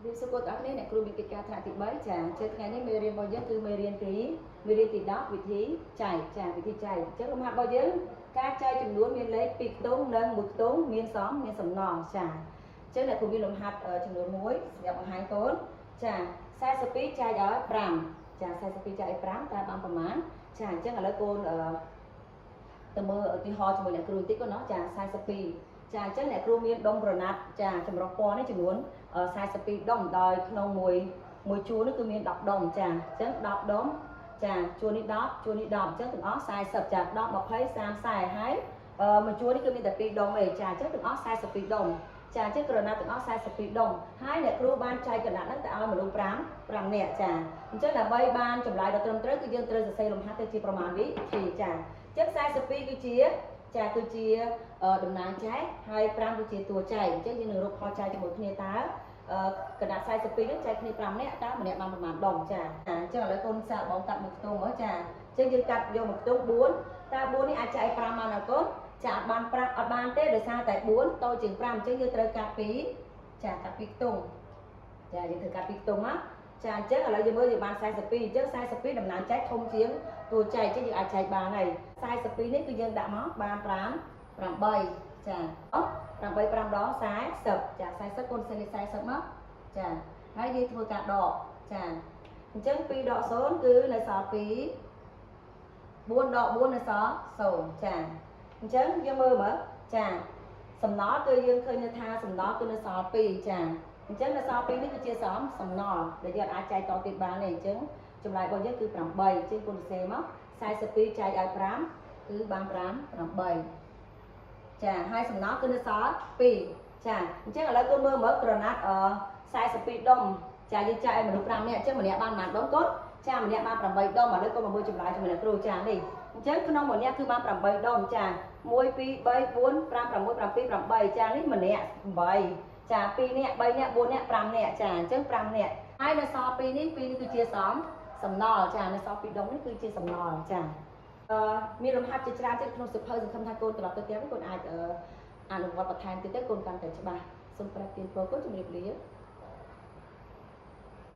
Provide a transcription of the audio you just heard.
រៀបសួរគាត់ទាំងអស់គ្នាអ្នកគ្រូមានកិច្ចការថ្នាក់ទី3ចាជឿថ្ងៃនេះមេរៀនរបស់យើងគឺមេរៀនទី10វិធីចែកចាវិធីចែកអញ្ចឹងលំហាត់របស់យើងការចែកចំនួនមានលេខ2ខ្ទង់និង1ខ្ទង់មានសំណល់ចាអញ្ចឹងអ្នកគ្រូមានលំហាត់ចំនួន1សម្រាប់បង្ហាញកូនចា42ចែកឲ្យ5ចា42ចែកឲ្យ5តើបានប្រមាណចាអញ្ចឹងឥឡូវកូនទៅមើលឧទាហរណ៍ជាមួយអ្នកគ្រូបន្តិចកូនណោះចា42ចាអញ្ចឹងអ្នកគ្រូមានដុំក្រណាត់ចាចម្រុះពណ៌នេះចំនួន42ដុំដោយក្នុងមួយជួរនេះគឺមាន10ដុំចាអញ្ចឹង10ដុំចាជួរនេះ10ជួរនេះ10អញ្ចឹងទាំងអស់40ចា10 20 30 40ហើយមួយជួរនេះគឺមានតែ2ដុំទេចាអញ្ចឹងទាំងអស់42ដុំចាអញ្ចឹងក្រណាត់ទាំងអស់42ដុំហើយអ្នកគ្រូបានចែកក្រណាត់ហ្នឹងទៅឲ្យមនុស្ស5នាក់ចាអញ្ចឹងដើម្បីបានចម្លើយដ៏ត្រឹមត្រូវគឺយើងត្រូវសរសេរលំហាត់ទៅជាប្រមាណវិធីចាអញ្ចឹង42គឺជាតំណាងចែកហើយ5គឺជាតួចែកអញ្ចឹងយើងនឹងរកផលចែកជាមួយគ្នាតើកណ្ដាប់42នេះចែកគ្នា5នាក់តើម្នាក់បានប្រមាណដុំចាអញ្ចឹងឥឡូវកូនសាកបងកាត់មួយខ្ទង់មើលចាអញ្ចឹងយើងកាត់យកមួយខ្ទង់4តើ4នេះអាចចែក5បានអត់កូនចាអត់បានទេដោយសារតែ4តូចជាង5អញ្ចឹងយើងត្រូវកាត់កាត់2ខ្ទង់ចាយើងត្រូវកាត់2ខ្ទង់ណាចាអញ្ចឹងឥឡូវយើងមើលយើងបាន42អញ្ចឹង42តំណាងចែកធំជាងតួចែកអញ្ចឹងយើងអាចចែកបានហើយ42នេះគឺយើងដាក់មកបាន8ចា8 5ដង40ចា40កូនសេលេខ40មកចាហើយយើងធ្វើការដកចាអញ្ចឹង2ដក0គឺនៅសល់2 4ដក4នៅសល់0ចាអញ្ចឹងយើងមើលមើលចាសំណល់គឺយើងឃើញថាសំណល់គឺនៅសល់2ចាអញ្ចឹងនៅសល់2នេះគឺជាសំណល់ដែលយើងអាចចែកតទៀតបានទេអញ្ចឹងចម្លើយរបស់យើងគឺ8អញ្ចឹងគុណសរសេរមក42ចែកឲ្យ5គឺបាន8ចាហើយសំណល់គឺនៅសល់2ចាអញ្ចឹងឥឡូវគុណមើលក្រណាត់42ដុំចាយើងចែកឲ្យមនុស្ស5នាក់អញ្ចឹងម្នាក់បានប៉ុន្មានដុំកូនចាម្នាក់បាន8ដុំឥឡូវកូនមកមើលចម្លើយជាមួយអ្នកគ្រូចានេះអញ្ចឹងក្នុងមួយនាក់គឺបាន8ដុំចា1 2 3 4 5 6 7 8ចានេះម្នាក់8ចា2នាក់3នាក់4នាក់5នាក់ចាអញ្ចឹង5នាក់ហើយនៅសល់2នេះគឺជាសំណល់ចានៅសល់2ដុំនេះគឺជាសំណល់ចាមានលំហាត់ជាច្រើនទៀតក្នុងសៀវភៅសង្ឃឹមថាកូនត្រឡប់ទៅផ្ទះវិញកូនអាចអនុវត្តបន្ថែមទៀតទៅកូនកាន់តែច្បាស់សូមប្រែទានពរកូនជំរាបលា